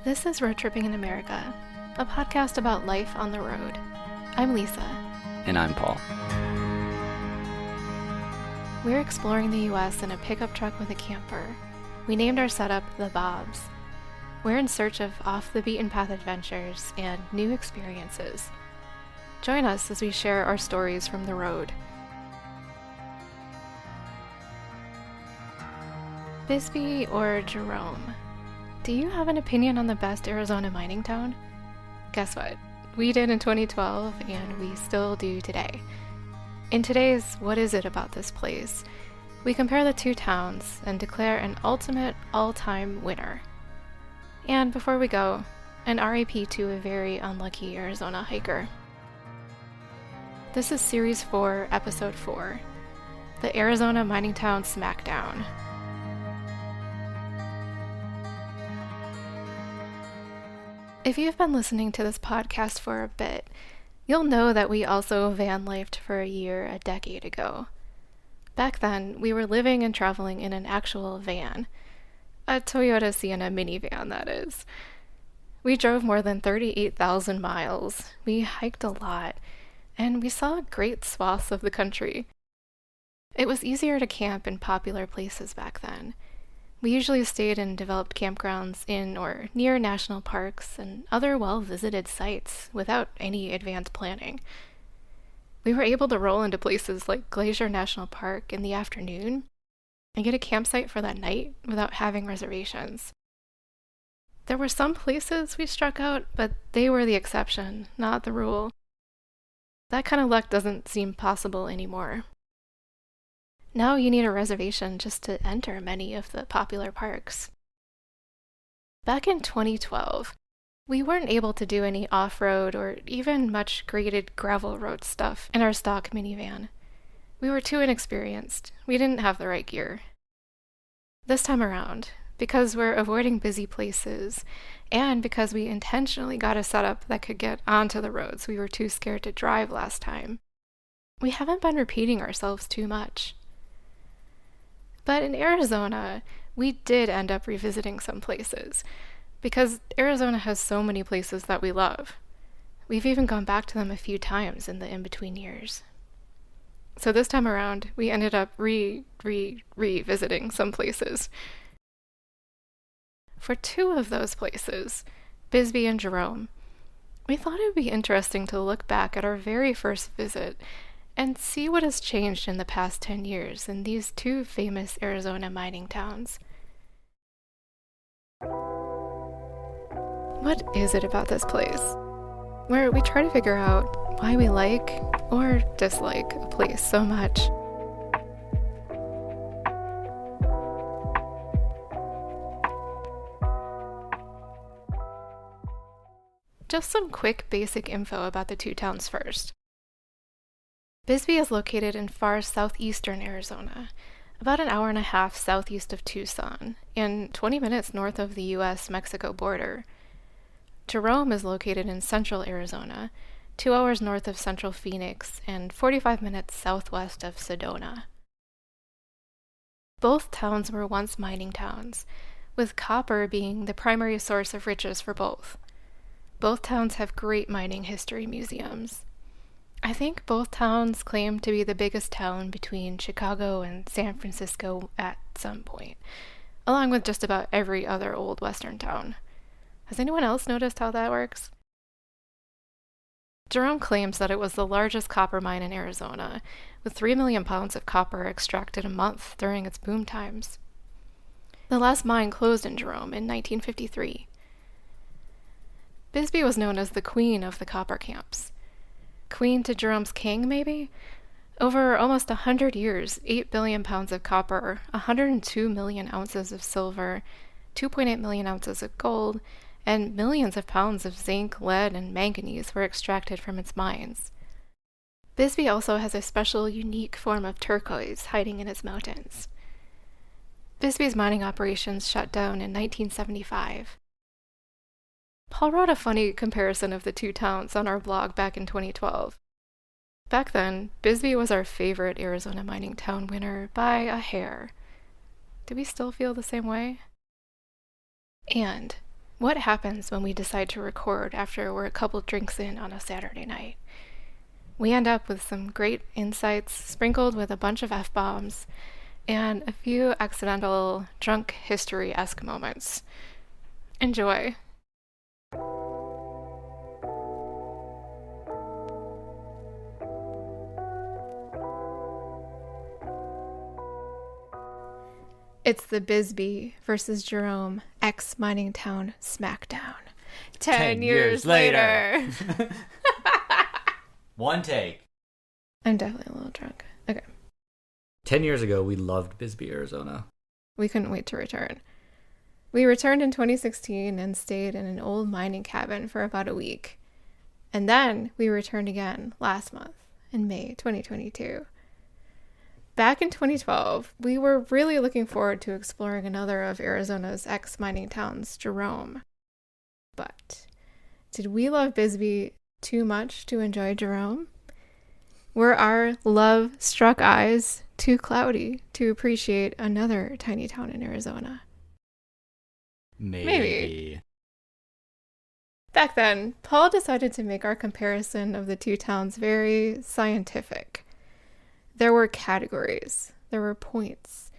This is Road Tripping in America, a podcast about life on the road. I'm Lisa. And I'm Paul. We're exploring the U.S. in a pickup truck with a camper. We named our setup the Bobs. We're in search of off-the-beaten-path adventures and new experiences. Join us as we share our stories from the road. Bisbee or Jerome? Do you have an opinion on the best Arizona mining town? Guess what? We did in 2012, and we still do today. In today's What Is It About This Place?, we compare the two towns and declare an ultimate all-time winner. And before we go, an RIP to a very unlucky Arizona hiker. This is Series 4, Episode 4, the Arizona Mining Town Smackdown. If you've been listening to this podcast for a bit, you'll know that we also van-lifed for a year a decade ago. Back then, we were living and traveling in an actual van. A Toyota Sienna minivan, that is. We drove more than 38,000 miles, we hiked a lot, and we saw great swaths of the country. It was easier to camp in popular places back then. We usually stayed in developed campgrounds in or near national parks and other well-visited sites without any advanced planning. We were able to roll into places like Glacier National Park in the afternoon and get a campsite for that night without having reservations. There were some places we struck out, but they were the exception, not the rule. That kind of luck doesn't seem possible anymore. Now you need a reservation just to enter many of the popular parks. Back in 2012, we weren't able to do any off-road or even much graded gravel road stuff in our stock minivan. We were too inexperienced. We didn't have the right gear. This time around, because we're avoiding busy places, and because we intentionally got a setup that could get onto the roads we were too scared to drive last time, we haven't been repeating ourselves too much. But in Arizona, we did end up revisiting some places, because Arizona has so many places that we love. We've even gone back to them a few times in the in-between years. So this time around, we ended up revisiting some places. For two of those places, Bisbee and Jerome, we thought it would be interesting to look back at our very first visit and see what has changed in the past 10 years in these two famous Arizona mining towns. What is it about this place? Where we try to figure out why we like or dislike a place so much. Just some quick basic info about the two towns first. Bisbee is located in far southeastern Arizona, about an hour and a half southeast of Tucson, and 20 minutes north of the U.S.-Mexico border. Jerome is located in central Arizona, 2 hours north of central Phoenix, and 45 minutes southwest of Sedona. Both towns were once mining towns, with copper being the primary source of riches for both. Both towns have great mining history museums. I think both towns claim to be the biggest town between Chicago and San Francisco at some point, along with just about every other old western town. Has anyone else noticed how that works? Jerome claims that it was the largest copper mine in Arizona, with 3 million pounds of copper extracted a month during its boom times. The last mine closed in Jerome in 1953. Bisbee was known as the queen of the copper camps. Queen to Jerome's king, maybe? Over almost 100 years, 8 billion pounds of copper, 102 million ounces of silver, 2.8 million ounces of gold, and millions of pounds of zinc, lead, and manganese were extracted from its mines. Bisbee also has a special, unique form of turquoise hiding in its mountains. Bisbee's mining operations shut down in 1975. Paul wrote a funny comparison of the two towns on our blog back in 2012. Back then, Bisbee was our favorite Arizona mining town winner by a hair. Do we still feel the same way? And What happens when we decide to record after we're a couple drinks in on a Saturday night? We end up with some great insights sprinkled with a bunch of F-bombs and a few accidental drunk history-esque moments. Enjoy. It's the Bisbee versus Jerome X Mining Town Smackdown. 10 years later. One take. I'm definitely a little drunk. Okay. 10 years ago, we loved Bisbee, Arizona. We couldn't wait to return. We returned in 2016 and stayed in an old mining cabin for about a week. And then we returned again last month in May 2022. Back in 2012, we were really looking forward to exploring another of Arizona's ex-mining towns, Jerome. But did we love Bisbee too much to enjoy Jerome? Were our love-struck eyes too cloudy to appreciate another tiny town in Arizona? Maybe. Back then, Paul decided to make our comparison of the two towns very scientific. There were categories. There were points.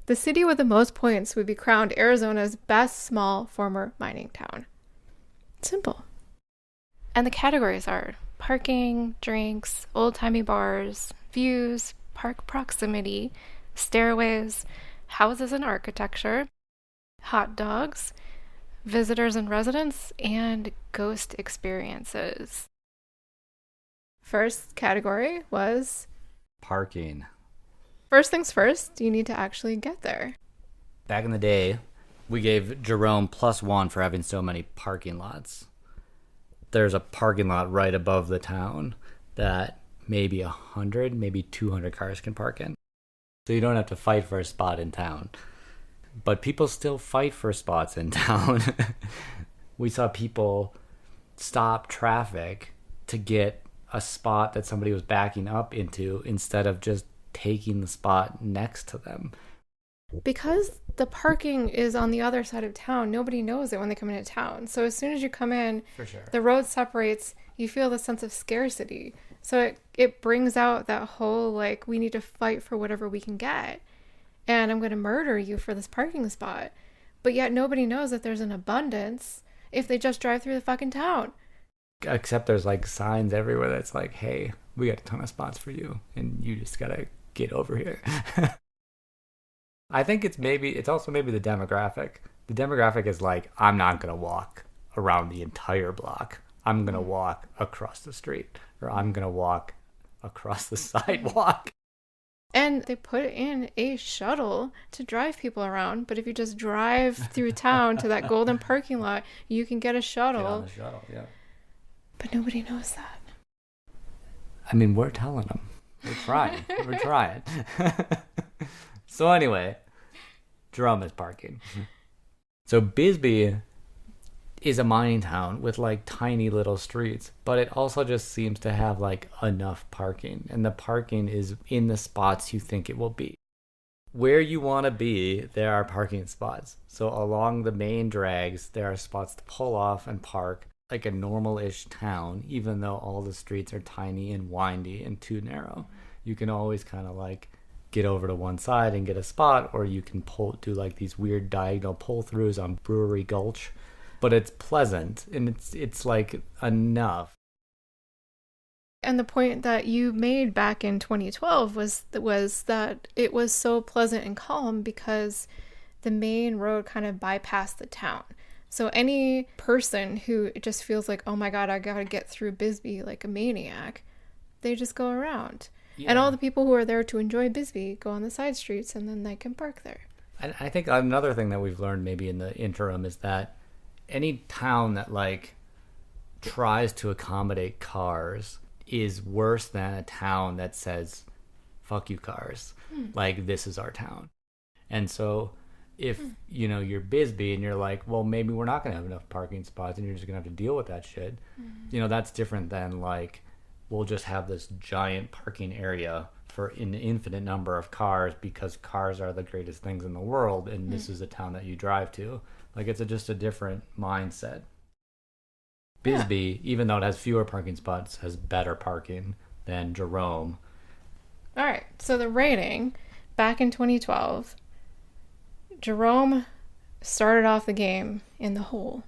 The city with the most points would be crowned Arizona's best small former mining town. Simple. And the categories are parking, drinks, old-timey bars, views, park proximity, stairways, houses and architecture, hot dogs, visitors and residents, and ghost experiences. First category was parking. First things first, you need to actually get there. Back in the day, we gave Jerome +1 for having so many parking lots. There's a parking lot right above the town that maybe 100, maybe 200 cars can park in. So you don't have to fight for a spot in town. But people still fight for spots in town. We saw people stop traffic to get a spot that somebody was backing up into instead of just taking the spot next to them. Because the parking is on the other side of town, nobody knows it when they come into town. So as soon as you come in, For sure. The road separates, you feel the sense of scarcity. So it brings out that whole, like, we need to fight for whatever we can get. And I'm going to murder you for this parking spot. But yet nobody knows that there's an abundance if they just drive through the fucking town. Except there's like signs everywhere that's like, hey, we got a ton of spots for you and you just gotta get over here. I think it's also maybe the demographic. The demographic is like, I'm not gonna walk around the entire block. I'm gonna walk across the street, or I'm gonna walk across the sidewalk. And they put in a shuttle to drive people around. But if you just drive through town to that golden parking lot, you can get a shuttle. Get on the shuttle, yeah. But nobody knows that. I mean, we're telling them. We're trying. We're trying. So anyway, Jerome is parking. So Bisbee is a mining town with like tiny little streets, but it also just seems to have like enough parking, and the parking is in the spots you think it will be. Where you want to be, there are parking spots. So along the main drags, there are spots to pull off and park like a normal-ish town, even though all the streets are tiny and windy and too narrow. You can always kind of like get over to one side and get a spot, or you can do like these weird diagonal pull-throughs on Brewery Gulch. But it's pleasant, and it's like enough. And the point that you made back in 2012 was that it was so pleasant and calm because the main road kind of bypassed the town. So any person who just feels like, oh my God, I gotta get through Bisbee like a maniac, they just go around. Yeah. And all the people who are there to enjoy Bisbee go on the side streets, and then they can park there. And I think another thing that we've learned maybe in the interim is that any town that like tries to accommodate cars is worse than a town that says, fuck you cars. Like, this is our town. And so if, you know, you're Bisbee and you're like, well, maybe we're not going to have enough parking spots and you're just going to have to deal with that shit. You know, that's different than like, we'll just have this giant parking area for an infinite number of cars because cars are the greatest things in the world, and this is a town that you drive to. Like it's just a different mindset. Bisbee, even though it has fewer parking spots, has better parking than Jerome. All right. So the rating back in 2012, Jerome started off the game in the hole,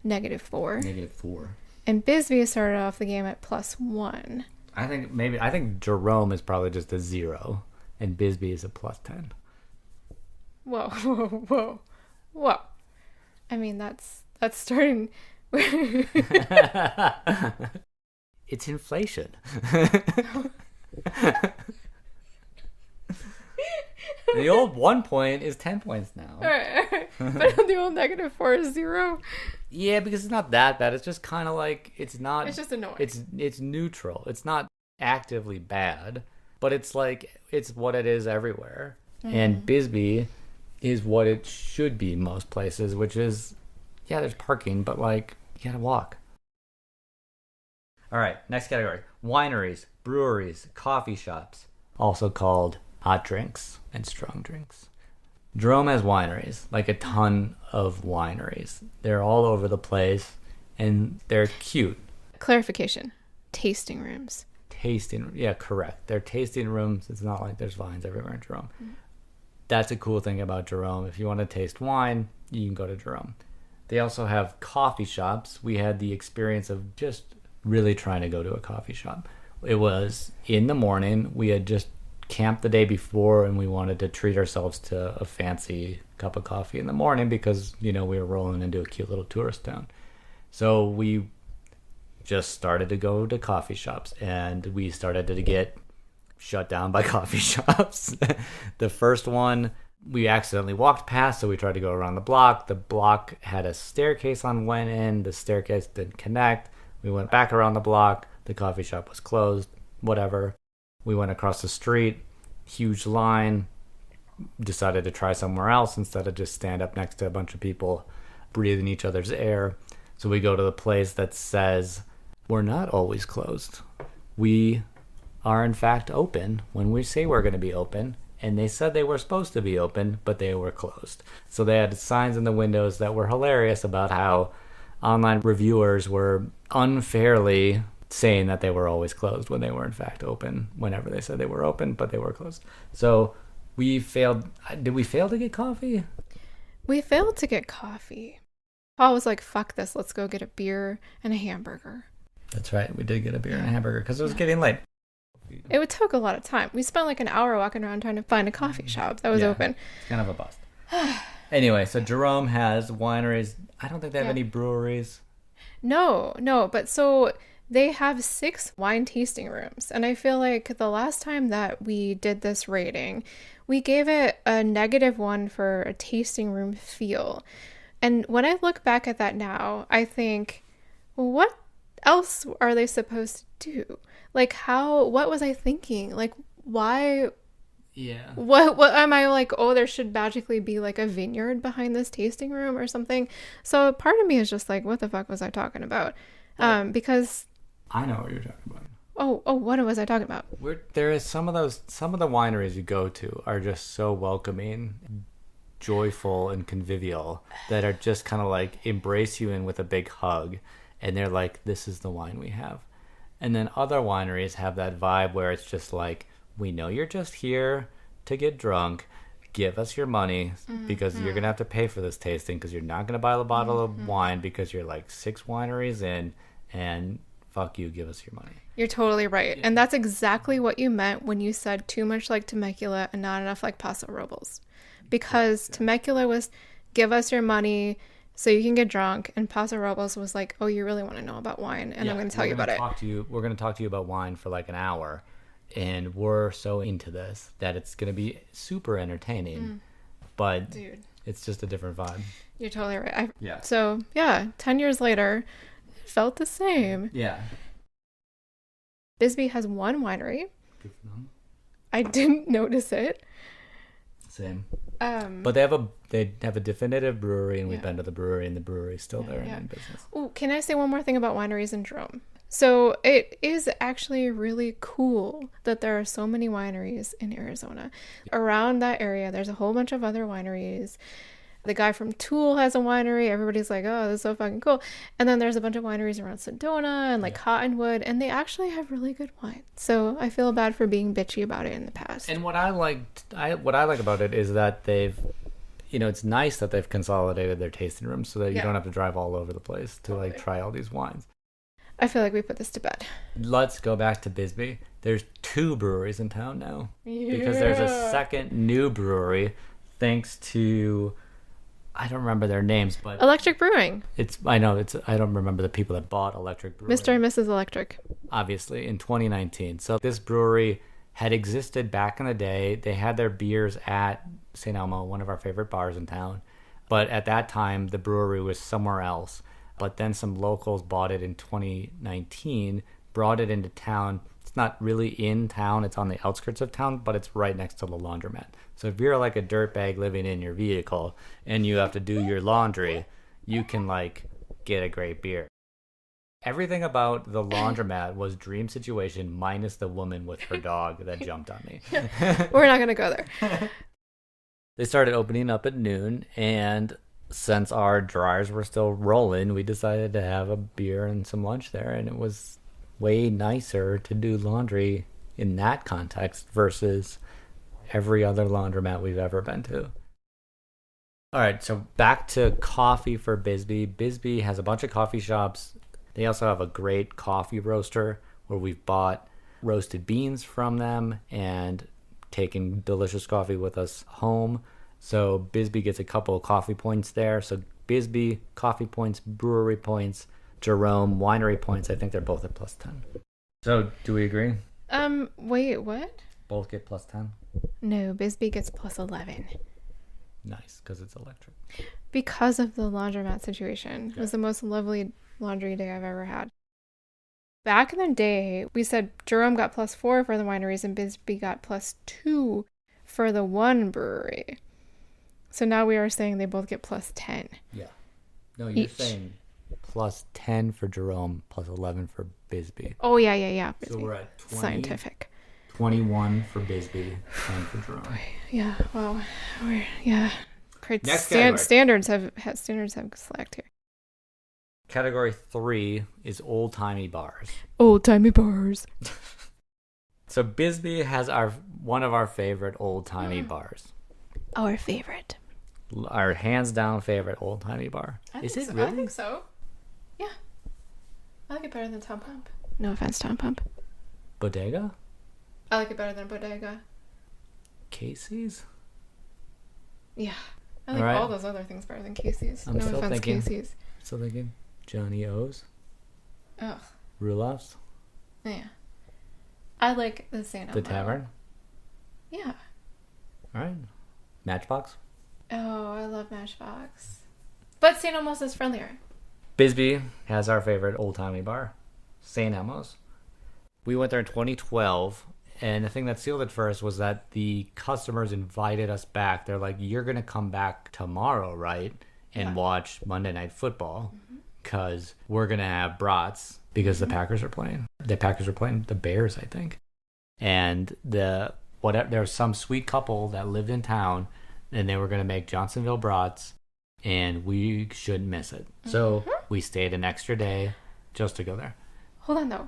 -4. -4. And Bisbee started off the game at +1. I think Jerome is probably just a 0, and Bisbee is a +10. Whoa, whoa, whoa, whoa! I mean, that's starting. It's inflation. The old 1 point is 10 points now. All right. But the old -4 is 0. Yeah, because it's not that bad. It's just kind of like it's not. It's just annoying. It's neutral. It's not actively bad, but it's like it's what it is everywhere. And Bisbee is what it should be most places, which is, yeah, there's parking, but like you gotta walk. All right, next category: wineries, breweries, coffee shops, also called hot drinks and strong drinks. Jerome has wineries, like a ton of wineries. They're all over the place, and they're cute. Clarification: tasting rooms. Yeah, correct. They're tasting rooms. It's not like there's vines everywhere in Jerome. That's a cool thing about Jerome. If you want to taste wine, you can go to Jerome. They also have coffee shops. We had the experience of just really trying to go to a coffee shop. It was in the morning. We had just camped the day before, and we wanted to treat ourselves to a fancy cup of coffee in the morning because, we were rolling into a cute little tourist town. So we just started to go to coffee shops, and we started to get shut down by coffee shops. The first one we accidentally walked past, so we tried to go around the block. The block had a staircase on one end. The staircase didn't connect. We went back around the block. The coffee shop was closed. Whatever. We went across the street. Huge line. Decided to try somewhere else instead of just stand up next to a bunch of people breathing each other's air. So we go to the place that says, we're not always closed. We are in fact open when we say we're going to be open. And they said they were supposed to be open, but they were closed. So they had signs in the windows that were hilarious about how online reviewers were unfairly saying that they were always closed when they were in fact open whenever they said they were open, but they were closed. So we failed. Did we fail to get coffee? We failed to get coffee. Paul was like, fuck this, let's go get a beer and a hamburger. That's right. We did get a beer and a hamburger because it was getting late. It took a lot of time. We spent like an hour walking around trying to find a coffee shop that was open. It's kind of a bust. Anyway, so Jerome has wineries. I don't think they have any breweries. No, but so they have 6 wine tasting rooms. And I feel like the last time that we did this rating, we gave it a -1 for a tasting room feel. And when I look back at that now, I think, well, what else are they supposed to do? Like, what was I thinking? Like, why? Yeah. What am I like, oh, there should magically be like a vineyard behind this tasting room or something. So part of me is just like, what the fuck was I talking about? Because I know what you're talking about. Oh, what was I talking about? There is some of the wineries you go to are just so welcoming, joyful, and convivial that are just kind of like embrace you in with a big hug. And they're like, this is the wine we have. And then other wineries have that vibe where it's just like, we know you're just here to get drunk. Give us your money because you're going to have to pay for this tasting because you're not going to buy a bottle of wine because you're like 6 wineries in, and fuck you, give us your money. You're totally right. And that's exactly what you meant when you said too much like Temecula and not enough like Paso Robles. Because Temecula was give us your money so you can get drunk, and Paso Robles was like, oh, you really want to know about wine, and I'm going to tell you about it. We're going to talk to you about wine for like an hour, and we're so into this that it's going to be super entertaining, but dude, it's just a different vibe. You're totally right. Yeah. So, 10 years later, it felt the same. Yeah. Bisbee has 1 winery. Good for them. I didn't notice it. Same. But they have a definitive brewery, and we've been to the brewery, and the brewery's still there and in business. Oh, can I say one more thing about wineries in Jerome? So it is actually really cool that there are so many wineries in Arizona. Around that area, there's a whole bunch of other wineries. The guy from Tool has a winery. Everybody's like, oh, this is so fucking cool. And then there's a bunch of wineries around Sedona and like Cottonwood, and they actually have really good wine. So I feel bad for being bitchy about it in the past. And what I like about it is that they've, it's nice that they've consolidated their tasting rooms so that you don't have to drive all over the place to like try all these wines. I feel like we put this to bed. Let's go back to Bisbee. There's 2 breweries in town now. Because there's a second new brewery thanks to, I don't remember their names, but Electric Brewing. I don't remember the people that bought Electric Brewing. Mr. and Mrs. Electric. Obviously, in 2019. So this brewery had existed back in the day. They had their beers at St. Elmo, one of our favorite bars in town. But at that time, the brewery was somewhere else. But then some locals bought it in 2019, brought it into town. It's not really in town. It's on the outskirts of town, but it's right next to the laundromat. So if you're like a dirtbag living in your vehicle and you have to do your laundry, you can like get a great beer. Everything about the laundromat was dream situation minus the woman with her dog that jumped on me. We're not going to go there. They started opening up at noon, and since our dryers were still rolling, we decided to have a beer and some lunch there, and it was way nicer to do laundry in that context versus every other laundromat we've ever been to. All right, so back to coffee for Bisbee. Bisbee has a bunch of coffee shops. They also have a great coffee roaster where we've bought roasted beans from them and taken delicious coffee with us home. So Bisbee gets a couple of coffee points there. So Bisbee, coffee points, brewery points, Jerome, winery points. I think they're both at +10. So do we agree? Wait, what? Both get +10? No, Bisbee gets +11. Nice, because it's electric. Because of the laundromat situation. It was the most lovely laundry day I've ever had. Back in the day, we said Jerome got +4 for the wineries and Bisbee got +2 for the one brewery. So now we are saying they both get +10. Yeah. No, you're saying +10 for Jerome, +11 for Bisbee. Oh, yeah. Bisbee. So we're at 20. Scientific. 21 for Bisbee, 10 for Jerome. Yeah, well, great. Next Standards have slacked here. Category 3 is old-timey bars. Old-timey bars. So Bisbee has one of our favorite old-timey bars. Our favorite. Our hands-down favorite old-timey bar. Is it really? I think so. Yeah. I like it better than Tom Pump. No offense, Tom Pump. Bodega? I like it better than Bodega. Casey's? Yeah. I like all those other things better than Casey's. I'm still offense, thinking, Casey's. Still thinking Johnny O's? Ugh. Roulof's? Yeah. I like the St. Elmo. The Tavern? Yeah. All right. Matchbox? Oh, I love Matchbox. But St. Elmo's is friendlier. Bisbee has our favorite old-timey bar, St. Elmo's. We went there in 2012, and the thing that sealed it for us was that the customers invited us back. They're like, you're going to come back tomorrow, right? And watch Monday Night Football because we're going to have brats because the Packers are playing. The Packers are playing the Bears, I think. And there was some sweet couple that lived in town, and they were going to make Johnsonville brats, and we shouldn't miss it. So we stayed an extra day just to go there. Hold on, though.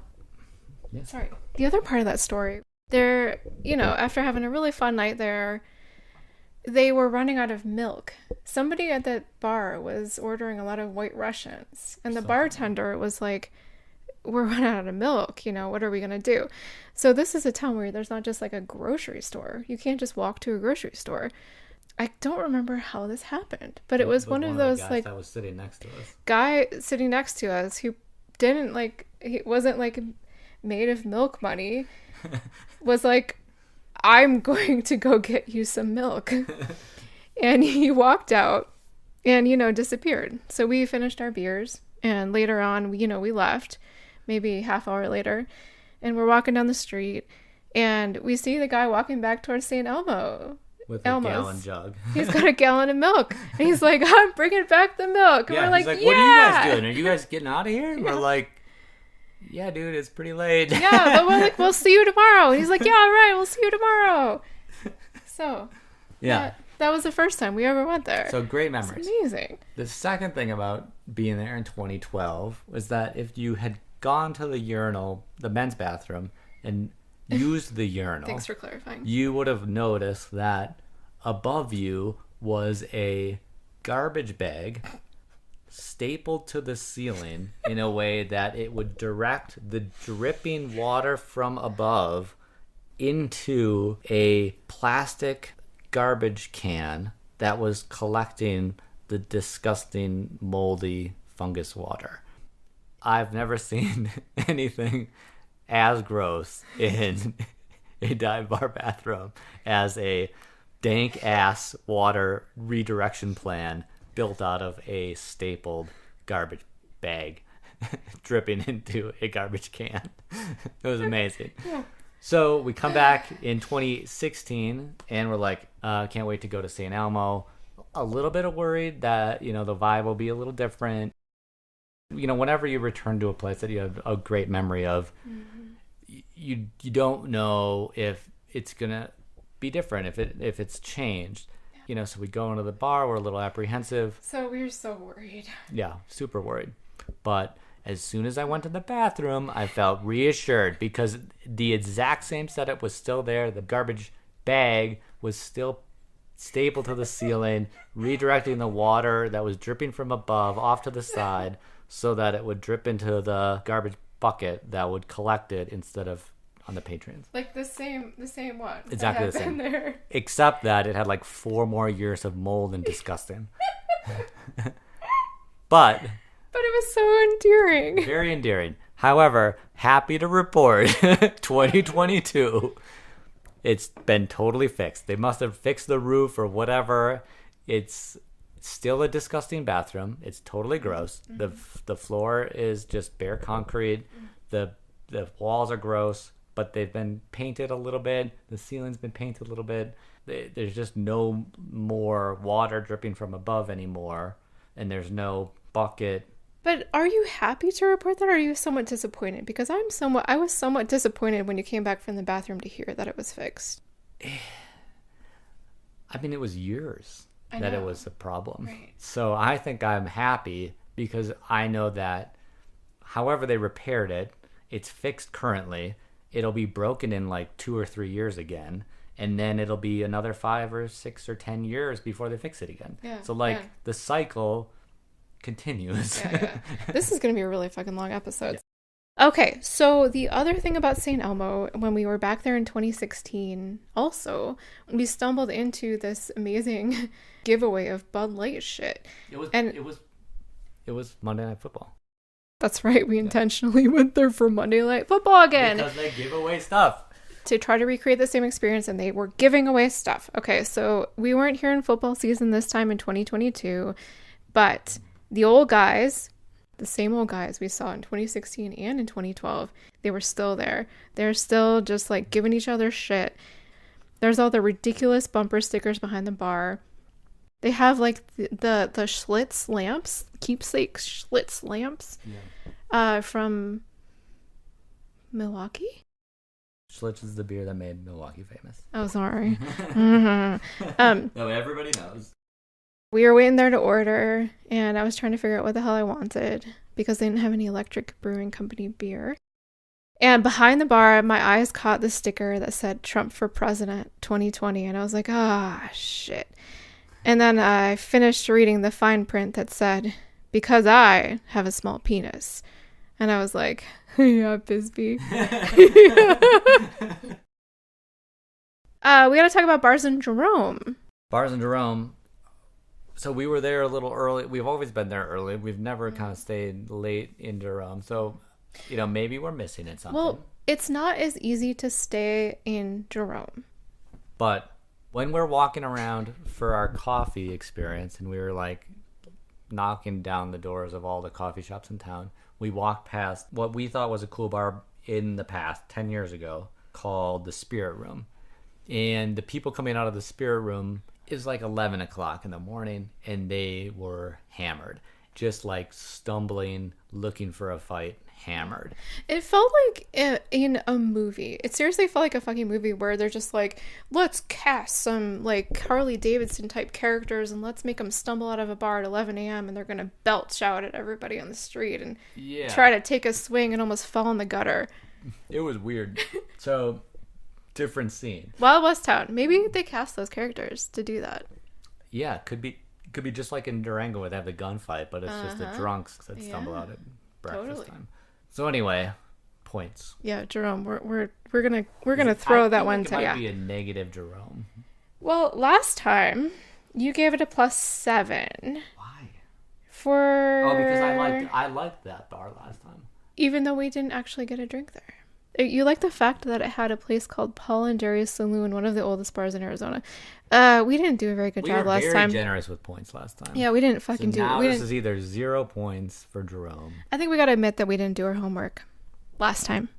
Yeah. Sorry. The other part of that story, they're, after having a really fun night there, they were running out of milk. Somebody at that bar was ordering a lot of White Russians, and the bartender was like, we're running out of milk, what are we going to do? So this is a town where there's not just like a grocery store. You can't just walk to a grocery store. I don't remember how this happened, but it was one of those like that was sitting next to us. Guy sitting next to us who he wasn't like made of milk money, was like, I'm going to go get you some milk. And he walked out and, disappeared. So we finished our beers, and later on, we left, maybe half hour later, and we're walking down the street, and we see the guy walking back towards St. Elmo. With a gallon jug. He's got a gallon of milk. And he's like, I'm bringing back the milk. And we're like, What are you guys doing? Are you guys getting out of here? And we're like, yeah, dude, it's pretty late. Yeah, but we're like, we'll see you tomorrow. And he's like, yeah, all right, we'll see you tomorrow. So. Yeah. That was the first time we ever went there. So great It's memories. amazing. The second thing about being there in 2012 was that if you had gone to the urinal, the men's bathroom, and used the urinal, Thanks for clarifying. you would have noticed that above you was a garbage bag stapled to the ceiling in a way that it would direct the dripping water from above into a plastic garbage can that was collecting the disgusting moldy fungus water. I've never seen anything as gross in a dive bar bathroom as a dank ass water redirection plan built out of a stapled garbage bag dripping into a garbage can. It was amazing. So we come back in 2016 and we're like, can't wait to go to St. Elmo. A little bit of worried that, the vibe will be a little different. Whenever you return to a place that you have a great memory of, you don't know if it's gonna be different, if it's changed. So we go into the bar, we're a little apprehensive. So we were so worried. Yeah, super worried. But as soon as I went to the bathroom, I felt reassured because the exact same setup was still there. The garbage bag was still stapled to the ceiling, redirecting the water that was dripping from above off to the side so that it would drip into the garbage bucket that would collect it instead of on the patrons. Like the same one. Exactly the same. There. Except that it had like 4 more years of mold and disgusting. But it was so endearing. Very endearing. However, happy to report 2022, it's been totally fixed. They must have fixed the roof or whatever. It's still a disgusting bathroom. It's totally gross. Mm-hmm. The floor is just bare concrete. The walls are gross, but they've been painted a little bit. The ceiling's been painted a little bit. There's just no more water dripping from above anymore, and there's no bucket. But are you happy to report that, or are you somewhat disappointed? Because I was somewhat disappointed when you came back from the bathroom to hear that it was fixed. I mean, it was years that it was a problem. Right. So I think I'm happy because I know that however they repaired it, it's fixed currently. It'll be broken in like 2 or 3 years again. And then it'll be another 5 or 6 or 10 years before they fix it again. Yeah, so the cycle continues. Yeah. This is going to be a really fucking long episode. Yeah. Okay, so the other thing about St. Elmo, when we were back there in 2016, also, we stumbled into this amazing giveaway of Bud Light shit. It was Monday Night Football. That's right, we intentionally went there for Monday Night Football again. Because they give away stuff. To try to recreate the same experience, and they were giving away stuff. Okay, so we weren't here in football season this time in 2022, but the old guys, the same old guys we saw in 2016 and in 2012, they were still there. They're still just like giving each other shit. There's all the ridiculous bumper stickers behind the bar. They have like the Schlitz lamps, keepsake Schlitz lamps, from Milwaukee. Schlitz is the beer that made Milwaukee famous. Oh, sorry. Mm-hmm. No, everybody knows. We were waiting there to order, and I was trying to figure out what the hell I wanted because they didn't have any Electric Brewing Company beer. And behind the bar, my eyes caught the sticker that said Trump for President 2020, and I was like, shit. And then I finished reading the fine print that said, because I have a small penis. And I was like, yeah, Bisbee. We gotta talk about Bars in Jerome. Bars in Jerome. So we were there a little early. We've always been there early. We've never kind of stayed late in Jerome. So, maybe we're missing it something. Well, it's not as easy to stay in Jerome. But when we're walking around for our coffee experience, and we were like knocking down the doors of all the coffee shops in town, we walked past what we thought was a cool bar in the past, 10 years ago, called the Spirit Room. And the people coming out of the Spirit Room, it was like 11 o'clock in the morning, and they were hammered. just like stumbling, looking for a fight, hammered. It felt like in a movie. It seriously felt like a fucking movie where they're just like, let's cast some like Harley Davidson type characters and let's make them stumble out of a bar at 11 a.m. and they're gonna belch out at everybody on the street and try to take a swing and almost fall in the gutter. It was weird. So, different scene. Wild West Town. Maybe they cast those characters to do that. Yeah, could be just like in Durango where they have the gunfight, but it's just the drunks that stumble out at breakfast time. So anyway, points. Yeah, Jerome, we're gonna throw that one to you. It might be a negative Jerome. Well, last time you gave it a +7. Why? Because I liked that bar last time. Even though we didn't actually get a drink there. You like the fact that it had a place called Paul and Jerry's Saloon, one of the oldest bars in Arizona. We didn't do a very good job last time. We were very generous with points last time. Yeah, we didn't fucking do it. Now this is either 0 points for Jerome. I think we gotta admit that we didn't do our homework last time.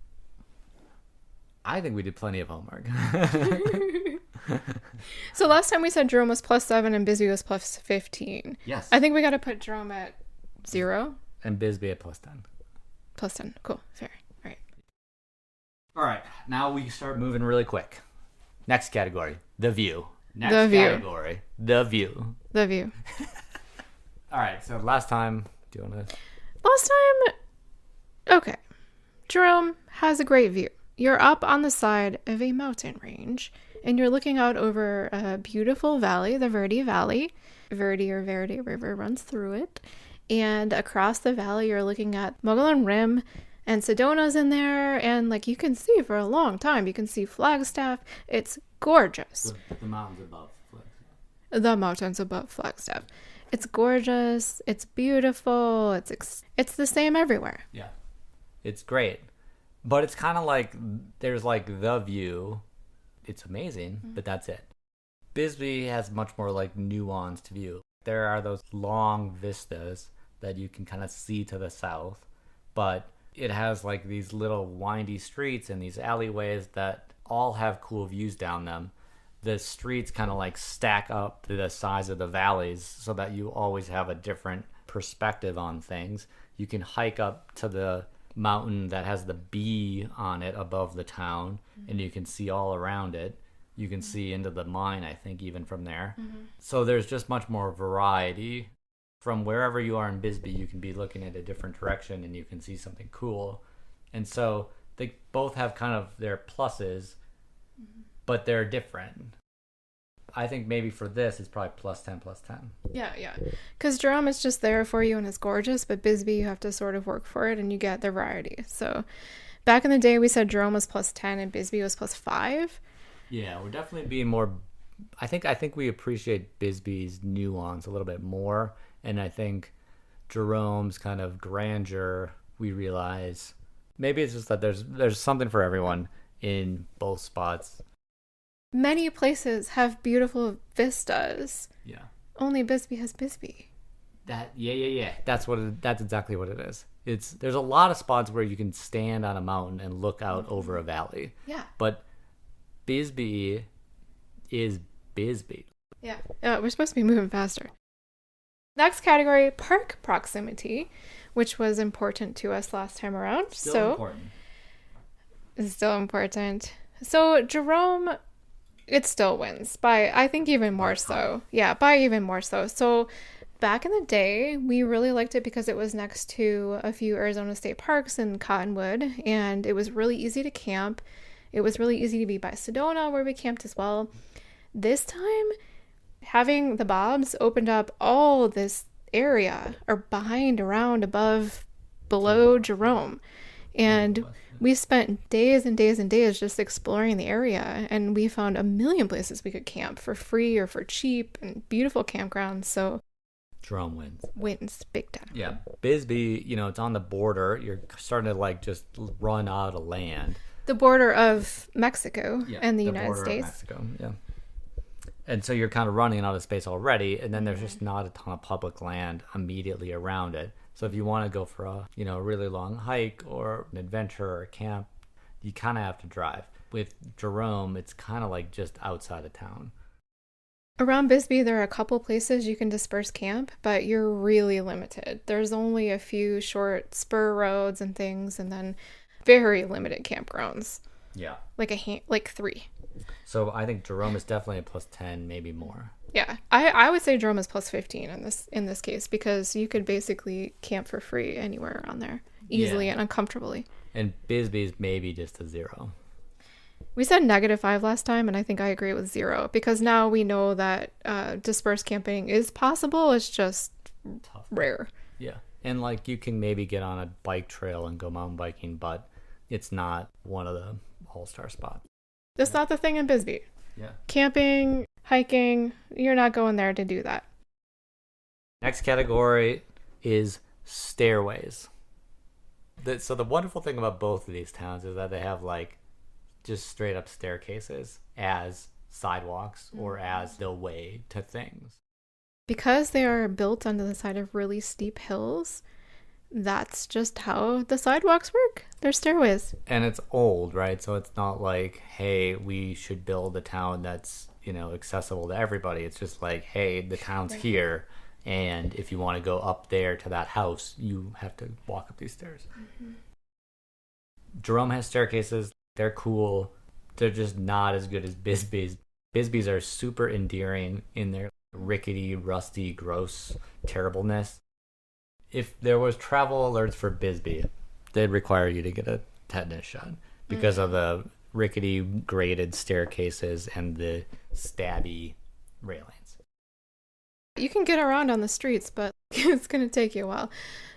I think we did plenty of homework. So last time we said Jerome was +7 and Bisbee was +15. Yes. I think we gotta put Jerome at 0. And Bisbee at +10. +10. Cool. Fair. All right, now we start moving really quick. Next category, the view. Next the view. Category, the view. The view. All right, so last time, do you want to? Last time, okay. Jerome has a great view. You're up on the side of a mountain range, and you're looking out over a beautiful valley, the Verde Valley. Verde River runs through it. And across the valley, you're looking at Mogollon Rim, and Sedona's in there, and like you can see for a long time. You can see Flagstaff. It's gorgeous. The mountains above Flagstaff. The mountains above Flagstaff. It's gorgeous. It's beautiful. It's the same everywhere. Yeah, it's great, but it's kind of like there's like the view. It's amazing, but that's it. Bisbee has much more like nuanced view. There are those long vistas that you can kind of see to the south, but it has like these little windy streets and these alleyways that all have cool views down them. The streets kind of like stack up to the size of the valleys so that you always have a different perspective on things. You can hike up to the mountain that has the B on it above the town, and you can see all around it. You can see into the mine, I think, even from there. So there's just much more variety. From wherever you are in Bisbee, you can be looking at a different direction and you can see something cool. And so they both have kind of their pluses, but they're different. I think maybe for this, it's probably +10. Yeah. Because Jerome is just there for you and it's gorgeous, but Bisbee, you have to sort of work for it and you get the variety. So back in the day, we said Jerome was +10 and Bisbee was +5. Yeah, we're definitely being more... I think we appreciate Bisbee's nuance a little bit more. And I think Jerome's kind of grandeur, we realize maybe it's just that there's something for everyone in both spots. Many places have beautiful vistas. Yeah. Only Bisbee has Bisbee. Yeah. That's exactly what it is. There's a lot of spots where you can stand on a mountain and look out over a valley. Yeah. But Bisbee is Bisbee. Yeah. We're supposed to be moving faster. Next category, park proximity, which was important to us last time around. Still important. It's still important. So Jerome, it still wins by, I think, even more so. Yeah, by even more so. So back in the day, we really liked it because it was next to a few Arizona state parks in Cottonwood, and it was really easy to camp. It was really easy to be by Sedona, where we camped as well. This time, having the Bobs opened up all this area or behind, around, above, below Jerome. And we spent days and days and days just exploring the area, and we found a million places we could camp for free or for cheap and beautiful campgrounds. So Jerome wins. Wins big time. Yeah. Bisbee, it's on the border. You're starting to like just run out of land. The border of Mexico and the United States. Mexico, yeah. And so you're kind of running out of space already, and then there's just not a ton of public land immediately around it. So if you want to go for a really long hike or an adventure or a camp, you kind of have to drive. With Jerome, it's kind of like just outside of town. Around Bisbee, there are a couple places you can disperse camp, but you're really limited. There's only a few short spur roads and things, and then very limited campgrounds. Yeah. Like 3. So I think Jerome is definitely a plus 10, maybe more. Yeah, I would say Jerome is plus 15 in this case, because you could basically camp for free anywhere around there easily and uncomfortably. And Bisbee's maybe just a 0. We said -5 last time, and I think I agree with 0, because now we know that dispersed camping is possible. It's just Tough. rare. Yeah. And like you can maybe get on a bike trail and go mountain biking, but it's not one of the all-star spots. That's not the thing in Bisbee. Yeah. Camping, hiking, you're not going there to do that. Next category is stairways. So the wonderful thing about both of these towns is that they have like just straight up staircases as sidewalks or as the way to things. Because they are built onto the side of really steep hills, that's just how the sidewalks work. They're stairways. And it's old, right? So it's not like, hey, we should build a town that's, accessible to everybody. It's just like, hey, the town's here, and if you want to go up there to that house, you have to walk up these stairs. Mm-hmm. Jerome has staircases. They're cool. They're just not as good as Bisbee's. Bisbee's are super endearing in their rickety, rusty, gross terribleness. If there was travel alerts for Bisbee, they'd require you to get a tetanus shot because of the rickety, graded staircases and the stabby railings. You can get around on the streets, but it's going to take you a while.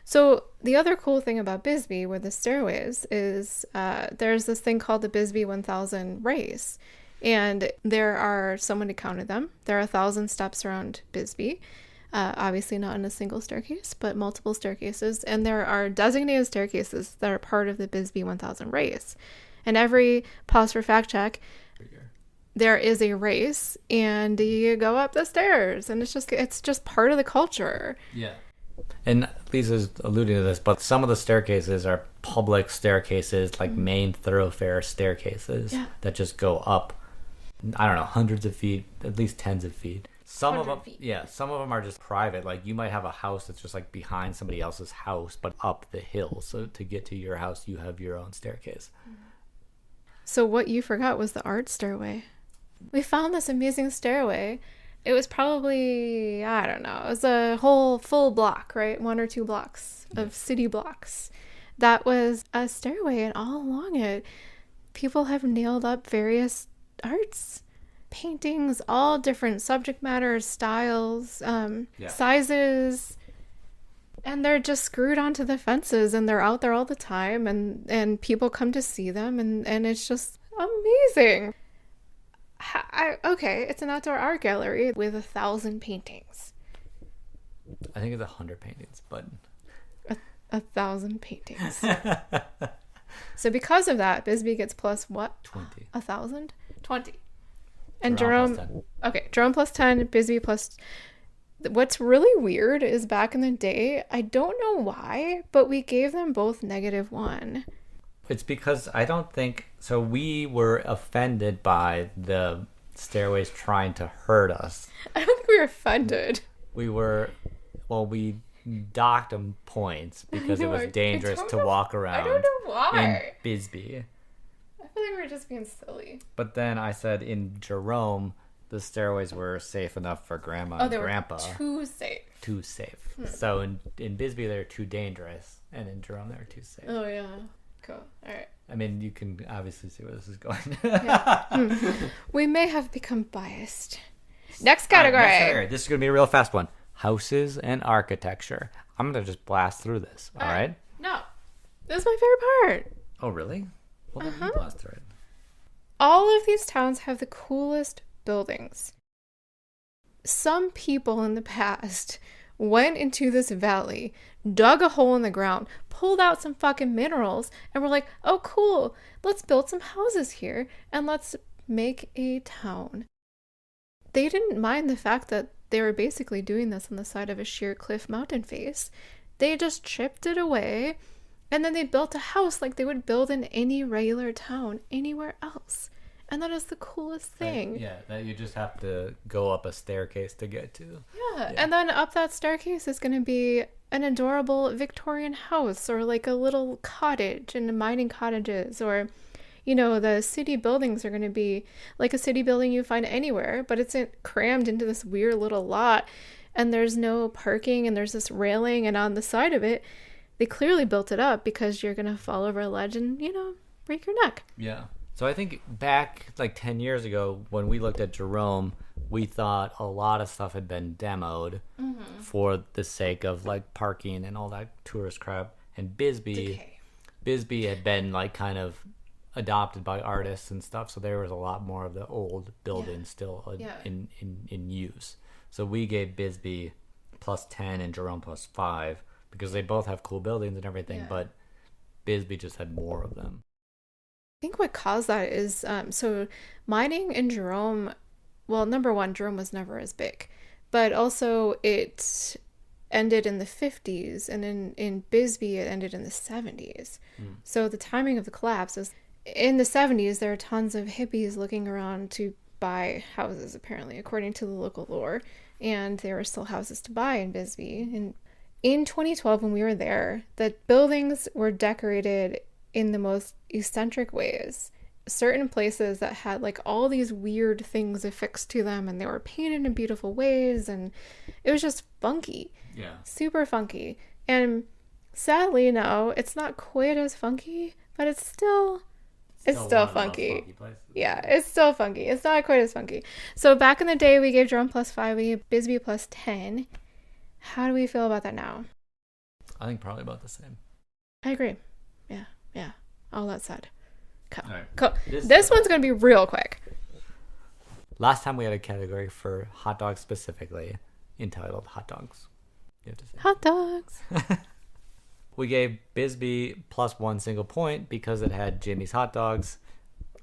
So the other cool thing about Bisbee with the stairways is there's this thing called the Bisbee 1000 race. And there are, someone counted them, there are 1,000 steps around Bisbee. Obviously not in a single staircase, but multiple staircases. And there are designated staircases that are part of the Bisbee 1000 race. And every, pause for fact check, there is a race and you go up the stairs. And it's just part of the culture. Yeah. And Lisa's alluding to this, but some of the staircases are public staircases, like main thoroughfare staircases that just go up, I don't know, hundreds of feet, at least tens of feet. Some of them, some of them are just private. Like you might have a house that's just like behind somebody else's house, but up the hill. So to get to your house, you have your own staircase. So what you forgot was the art stairway. We found this amazing stairway. It was probably, I don't know, it was a whole full block, right? 1 or 2 blocks of city blocks. That was a stairway, and all along it, people have nailed up various arts, paintings, all different subject matters, styles, sizes, and they're just screwed onto the fences, and they're out there all the time, and people come to see them, and it's just amazing. Okay, it's an outdoor art gallery with 1,000 paintings. I think it's 100 paintings, but 1,000 paintings. So because of that, Bisbee gets plus what? 20. 1,000? 20. And Jerome Jerome, okay, Jerome plus 10, Bisbee plus. What's really weird is back in the day, I don't know why, but we gave them both -1. It's because I don't think so. We were offended by the stairways trying to hurt us. I don't think we were offended. We docked them points because it was dangerous to walk around. I don't know why. In Bisbee. I feel like we were just being silly. But then I said in Jerome, the stairways were safe enough for Grandma and Grandpa. Too safe. Too safe. So in Bisbee, they're too dangerous. And in Jerome, they're too safe. Oh, yeah. Cool. All right. I mean, you can obviously see where this is going. We may have become biased. Next category. Next category. This is going to be a real fast one. Houses and architecture. I'm going to just blast through this. All right? No. This is my favorite part. Oh, really? Well, then you blast through it. All of these towns have the coolest buildings. Some people in the past went into this valley, dug a hole in the ground, pulled out some fucking minerals, and were like, oh, cool, let's build some houses here, and let's make a town. They didn't mind the fact that they were basically doing this on the side of a sheer cliff mountain face. They just chipped it away, and then they built a house like they would build in any regular town anywhere else. And that is the coolest thing. Yeah, that you just have to go up a staircase to get to. Yeah. And then up that staircase is going to be an adorable Victorian house or like a little cottage and mining cottages, or the city buildings are going to be like a city building you find anywhere, but it's crammed into this weird little lot, and there's no parking, and there's this railing, and on the side of it, they clearly built it up because you're going to fall over a ledge and, break your neck. Yeah. So I think back like 10 years ago when we looked at Jerome, we thought a lot of stuff had been demoed for the sake of like parking and all that tourist crap. And Bisbee had been like kind of adopted by artists and stuff, so there was a lot more of the old buildings still in use. So we gave Bisbee +10 and Jerome +5 because they both have cool buildings and everything, but Bisbee just had more of them. I think what caused that is so mining in Jerome, well, number one, Jerome was never as big, but also it ended in the 50s, and in Bisbee it ended in the 70s. So the timing of the collapse is in the 70s. There are tons of hippies looking around to buy houses, apparently, according to the local lore, and there were still houses to buy in Bisbee. And in 2012, when we were there, the buildings were decorated in the most eccentric ways. Certain places that had like all these weird things affixed to them, and they were painted in beautiful ways, and it was just funky. Yeah. Super funky. And sadly, no, it's not quite as funky, but it's still funky. Yeah, it's still funky. It's not quite as funky. So back in the day, we gave Jerome +5, we gave Bisbee +10. How do we feel about that now? I think probably about the same. I agree. Yeah. All that said. Cool. All right. Cool. This one's going to be real quick. Last time we had a category for hot dogs specifically entitled hot dogs. You have to say. Hot dogs. We gave Bisbee +1 single point because it had Jimmy's hot dogs,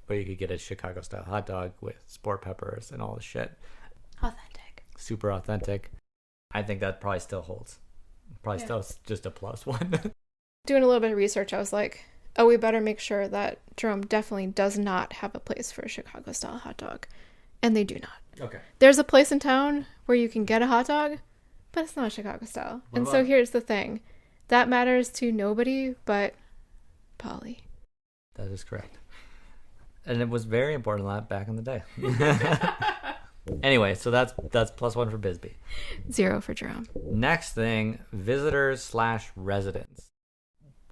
where you could get a Chicago style hot dog with sport peppers and all the shit. Authentic. Super authentic. I think that probably still holds. Probably still just a +1. Doing a little bit of research, I was like, oh, we better make sure that Jerome definitely does not have a place for a Chicago style hot dog. And they do not. Okay. There's a place in town where you can get a hot dog, but it's not Chicago style. So here's the thing. That matters to nobody but Polly. That is correct. And it was very important back in the day. Anyway, so that's +1 for Bisbee. 0 for Jerome. Next thing, visitors/residents.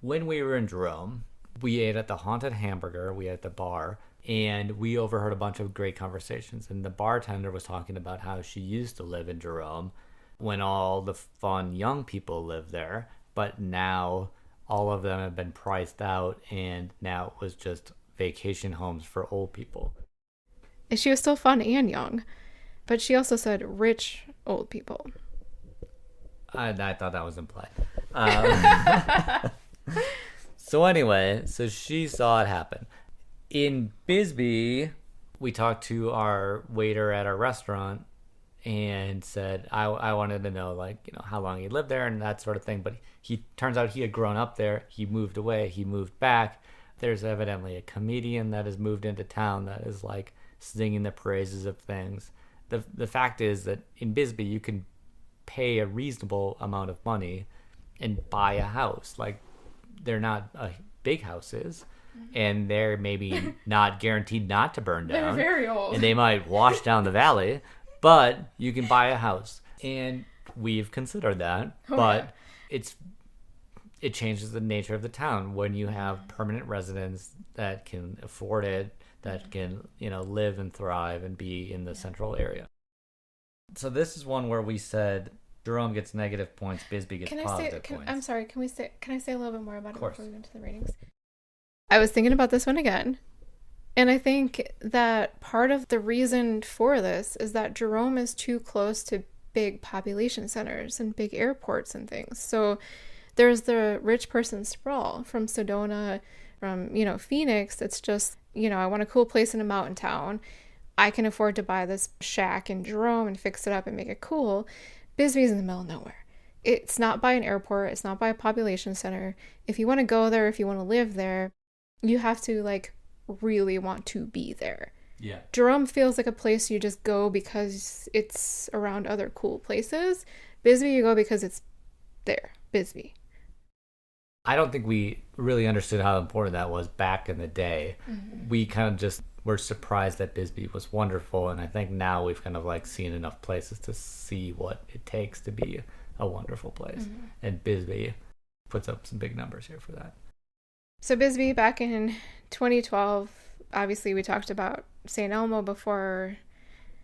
When we were in Jerome, we ate at the Haunted Hamburger. We ate at the bar, and we overheard a bunch of great conversations. And the bartender was talking about how she used to live in Jerome when all the fun young people lived there, but now all of them have been priced out, and now it was just vacation homes for old people. She was still fun and young, but she also said rich old people. I thought that was implied. So anyway, so she saw it happen. In Bisbee, we talked to our waiter at our restaurant and said, I wanted to know, like, how long he lived there and that sort of thing. But he turns out he had grown up there. He moved away. He moved back. There's evidently a comedian that has moved into town that is like singing the praises of things. The fact is that in Bisbee, you can pay a reasonable amount of money and buy a house. Like, they're not big houses, and they're maybe not guaranteed not to burn down. They're very old. And they might wash down the valley, but you can buy a house. And we've considered that, but it changes the nature of the town when you have permanent residents that can afford it, that can, live and thrive and be in the central area. So this is one where we said Jerome gets negative points, Bisbee gets positive points. I'm sorry, can I say a little bit more about it before we go into the ratings? I was thinking about this one again, and I think that part of the reason for this is that Jerome is too close to big population centers and big airports and things. So there's the rich person sprawl from Sedona, from, Phoenix. It's just, I want a cool place in a mountain town. I can afford to buy this shack in Jerome and fix it up and make it cool. Bisbee's in the middle of nowhere. It's not by an airport. It's not by a population center. If you want to go there, if you want to live there, you have to really want to be there. Yeah. Jerome feels like a place you just go because it's around other cool places. Bisbee, you go because it's there. Bisbee. I don't think we really understood how important that was back in the day. We kind of just were surprised that Bisbee was wonderful, and I think now we've kind of like seen enough places to see what it takes to be a wonderful place. And Bisbee puts up some big numbers here for that. So Bisbee, back in 2012, obviously we talked about St. Elmo before.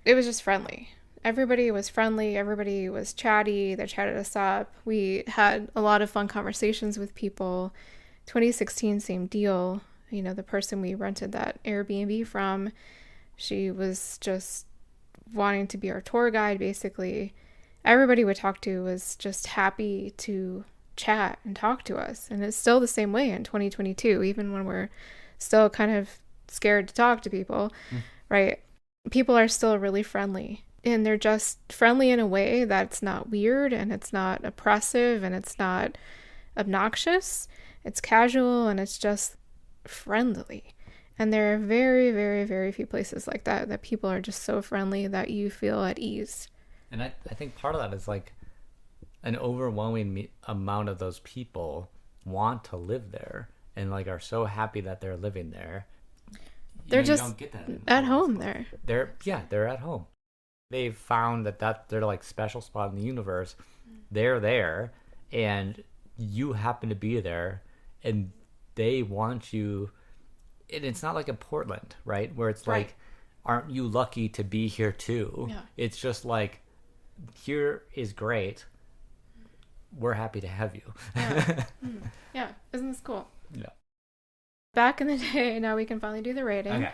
It was just friendly. Everybody was friendly. Everybody was chatty. They chatted us up. We had a lot of fun conversations with people. 2016, same deal. You know, the person we rented that Airbnb from, she was just wanting to be our tour guide, basically. Everybody we talked to was just happy to chat and talk to us. And it's still the same way in 2022, even when we're still kind of scared to talk to people, right? People are still really friendly. And they're just friendly in a way that's not weird and it's not oppressive and it's not obnoxious. It's casual and it's just friendly. And there are very, very, very few places like that people are just so friendly that you feel at ease. And I think part of that is like an overwhelming amount of those people want to live there and like are so happy that they're living there. They're just you don't get that at home there. They're at home. They've found that their like special spot in the universe. They're there and you happen to be there and they want you. And it's not like in Portland, right? Where it's Right. like, aren't you lucky to be here too? Yeah. It's just like, here is great. We're happy to have you. Yeah, isn't this cool? Yeah. Back in the day, now we can finally do the rating. Okay.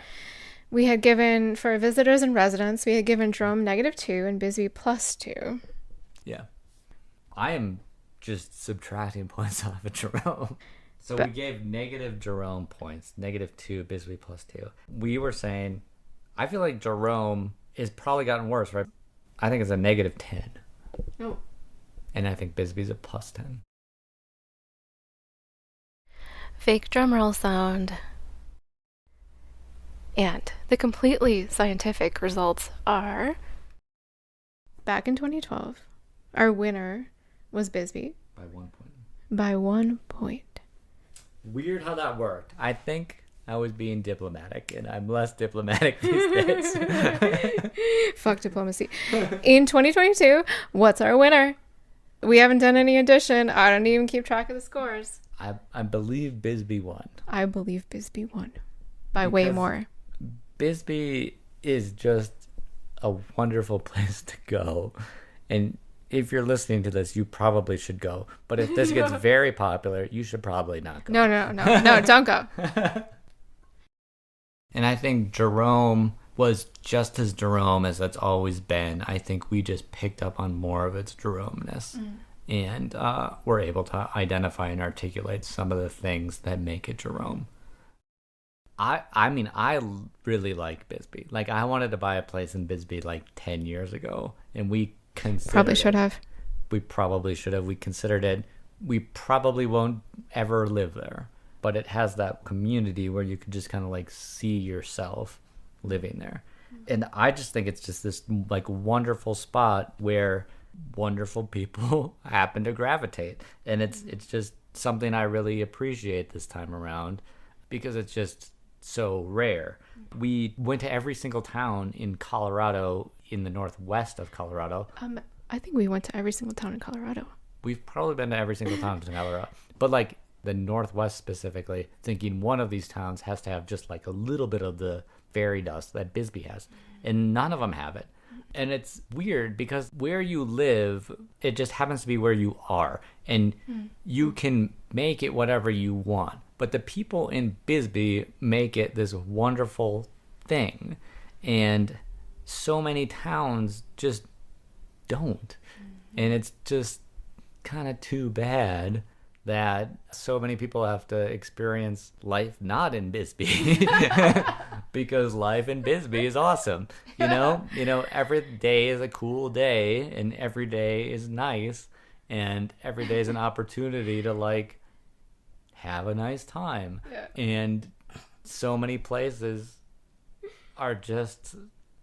We had given, for visitors and residents, we had given Jerome -2 and Bisbee +2. Yeah. I am just subtracting points off of Jerome. So But- we gave negative Jerome points, -2, Bisbee +2. We were saying, I feel like Jerome has probably gotten worse, right? I think it's a -10. Oh. And I think Bisbee's a +10. Fake drum roll sound. And the completely scientific results are, back in 2012, our winner was Bisbee By 1 point. by 1 point. Weird how that worked. I think I was being diplomatic, and I'm less diplomatic these days. Fuck diplomacy. In 2022, what's our winner? We haven't done any addition. I don't even keep track of the scores. I believe Bisbee won. I believe Bisbee won by way Because- more. Bisbee is just a wonderful place to go. And if you're listening to this, you probably should go. But if this gets very popular, you should probably not go. No, don't go. And I think Jerome was just as Jerome as it's always been. I think we just picked up on more of its Jerome-ness. And we're able to identify and articulate some of the things that make it Jerome. I mean, I really like Bisbee. Like, I wanted to buy a place in Bisbee like 10 years ago, and we considered Probably should have. We probably should have. We considered it. We probably won't ever live there, but it has that community where you can just kind of like see yourself living there. And I just think it's just this like wonderful spot where wonderful people happen to gravitate. And it's just something I really appreciate this time around because it's just so rare. We went to every single town in Colorado, in the northwest of Colorado. I think we went to every single town in Colorado. We've probably been to every single town in Colorado. But like the northwest specifically, thinking one of these towns has to have just like a little bit of the fairy dust that Bisbee has. And none of them have it. And it's weird because where you live, it just happens to be where you are. And you can make it whatever you want. But the people in Bisbee make it this wonderful thing. And so many towns just don't. And it's just kind of too bad that so many people have to experience life not in Bisbee because life in Bisbee is awesome. You know, every day is a cool day and every day is nice and every day is an opportunity to like have a nice time. Yeah. And so many places are just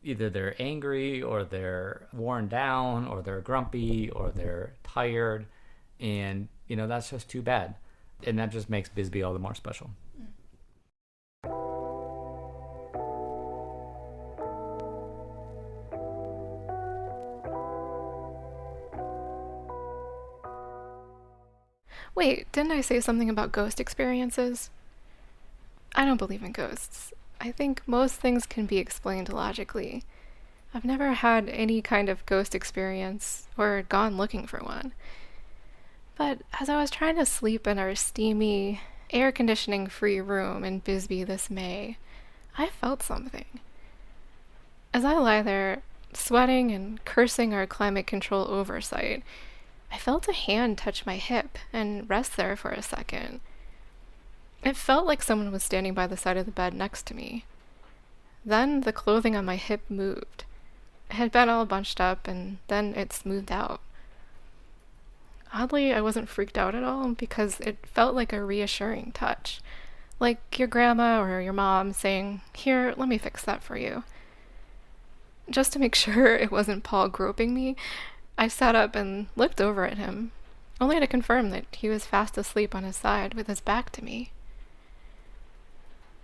either they're angry or they're worn down or they're grumpy or they're tired. And, that's just too bad. And that just makes Bisbee all the more special. Wait, didn't I say something about ghost experiences? I don't believe in ghosts. I think most things can be explained logically. I've never had any kind of ghost experience or gone looking for one. But as I was trying to sleep in our steamy, air conditioning free room in Bisbee this May, I felt something. As I lie there, sweating and cursing our climate control oversight, I felt a hand touch my hip and rest there for a second. It felt like someone was standing by the side of the bed next to me. Then the clothing on my hip moved. It had been all bunched up, and then it smoothed out. Oddly, I wasn't freaked out at all because it felt like a reassuring touch. Like your grandma or your mom saying, "Here, let me fix that for you." Just to make sure it wasn't Paul groping me, I sat up and looked over at him, only to confirm that he was fast asleep on his side with his back to me.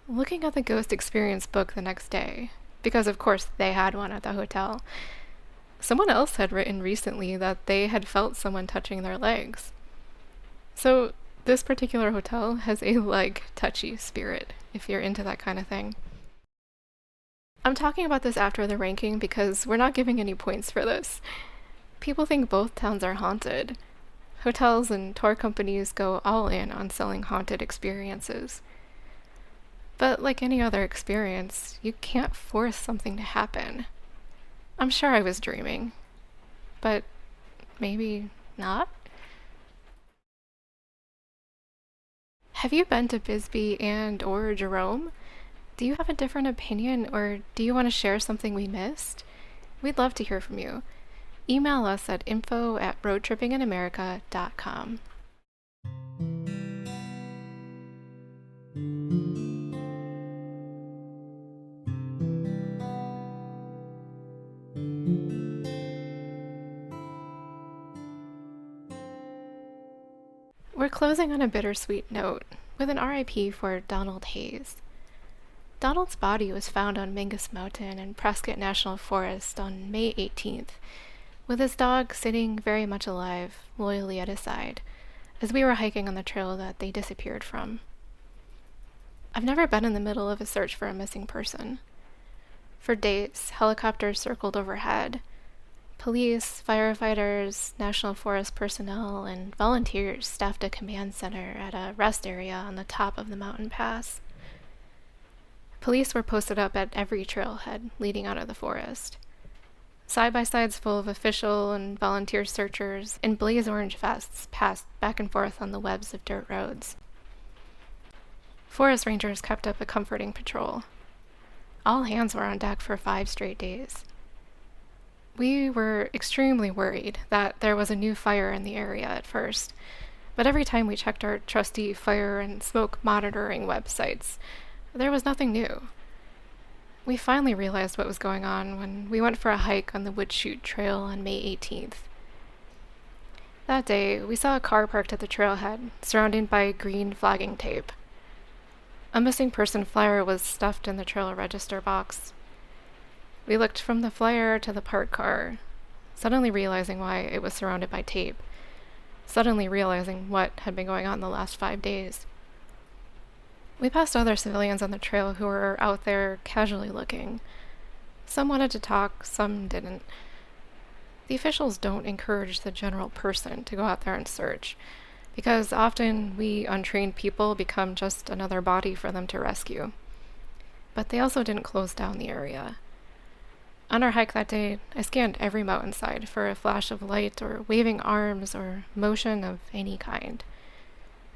Looking at the ghost experience book the next day, because of course they had one at the hotel, someone else had written recently that they had felt someone touching their legs. So this particular hotel has a leg touchy spirit, if you're into that kind of thing. I'm talking about this after the ranking because we're not giving any points for this. People think both towns are haunted. Hotels and tour companies go all in on selling haunted experiences. But like any other experience, you can't force something to happen. I'm sure I was dreaming, but maybe not? Have you been to Bisbee and or Jerome? Do you have a different opinion, or do you want to share something we missed? We'd love to hear from you. Email us at info@roadtrippinginamerica.com. We're closing on a bittersweet note with an RIP for Donald Hayes. Donald's body was found on Mingus Mountain in Prescott National Forest on May 18th, with his dog sitting very much alive, loyally at his side, as we were hiking on the trail that they disappeared from. I've never been in the middle of a search for a missing person. For days, helicopters circled overhead. Police, firefighters, National Forest personnel, and volunteers staffed a command center at a rest area on the top of the mountain pass. Police were posted up at every trailhead leading out of the forest. Side-by-sides full of official and volunteer searchers in blaze orange vests passed back and forth on the webs of dirt roads. Forest rangers kept up a comforting patrol. All hands were on deck for 5 straight days. We were extremely worried that there was a new fire in the area at first, but every time we checked our trusty fire and smoke monitoring websites, there was nothing new. We finally realized what was going on when we went for a hike on the Woodchute Trail on May 18th. That day, we saw a car parked at the trailhead, surrounded by green flagging tape. A missing person flyer was stuffed in the trail register box. We looked from the flyer to the parked car, suddenly realizing why it was surrounded by tape, suddenly realizing what had been going on the last 5 days. We passed other civilians on the trail who were out there casually looking. Some wanted to talk, some didn't. The officials don't encourage the general person to go out there and search, because often we untrained people become just another body for them to rescue. But they also didn't close down the area. On our hike that day, I scanned every mountainside for a flash of light or waving arms or motion of any kind.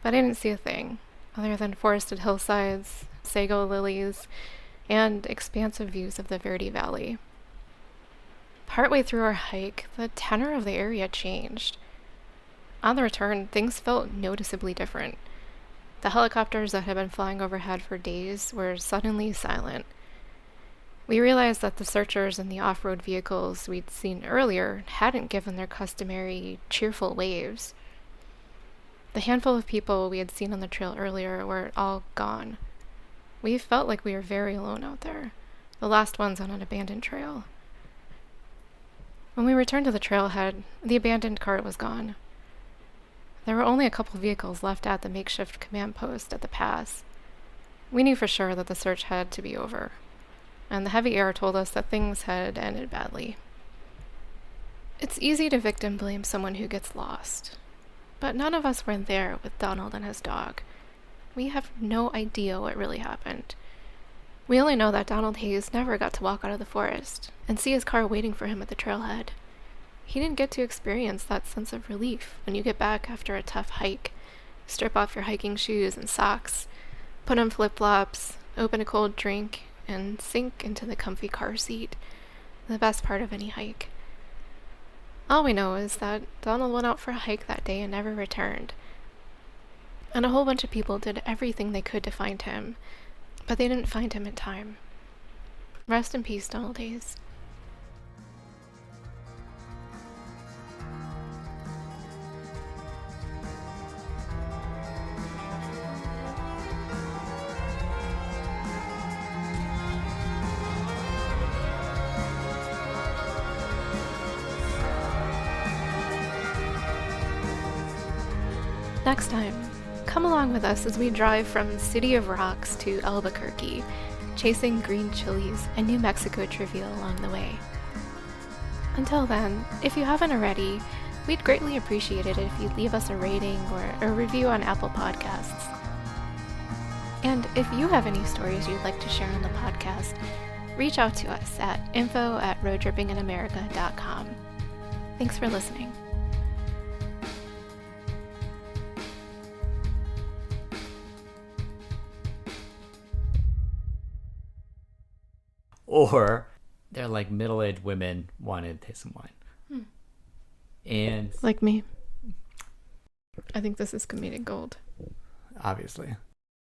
But I didn't see a thing, other than forested hillsides, sago lilies, and expansive views of the Verde Valley. Partway through our hike, the tenor of the area changed. On the return, things felt noticeably different. The helicopters that had been flying overhead for days were suddenly silent. We realized that the searchers in the off-road vehicles we'd seen earlier hadn't given their customary cheerful waves. The handful of people we had seen on the trail earlier were all gone. We felt like we were very alone out there, the last ones on an abandoned trail. When we returned to the trailhead, the abandoned cart was gone. There were only a couple vehicles left at the makeshift command post at the pass. We knew for sure that the search had to be over, and the heavy air told us that things had ended badly. It's easy to victim blame someone who gets lost, but none of us were there with Donald and his dog. We have no idea what really happened. We only know that Donald Hayes never got to walk out of the forest and see his car waiting for him at the trailhead. He didn't get to experience that sense of relief when you get back after a tough hike, strip off your hiking shoes and socks, put on flip-flops, open a cold drink, and sink into the comfy car seat, the best part of any hike. All we know is that Donald went out for a hike that day and never returned. And a whole bunch of people did everything they could to find him, but they didn't find him in time. Rest in peace, Donald Hayes. Next time, come along with us as we drive from City of Rocks to Albuquerque, chasing green chilies and New Mexico trivia along the way. Until then, if you haven't already, we'd greatly appreciate it if you'd leave us a rating or a review on Apple Podcasts. And if you have any stories you'd like to share on the podcast, reach out to us at info@roadtrippinginamerica.com. Thanks for listening. Or they're like middle-aged women wanting to taste some wine. And Like me. I think this is comedic gold. obviously.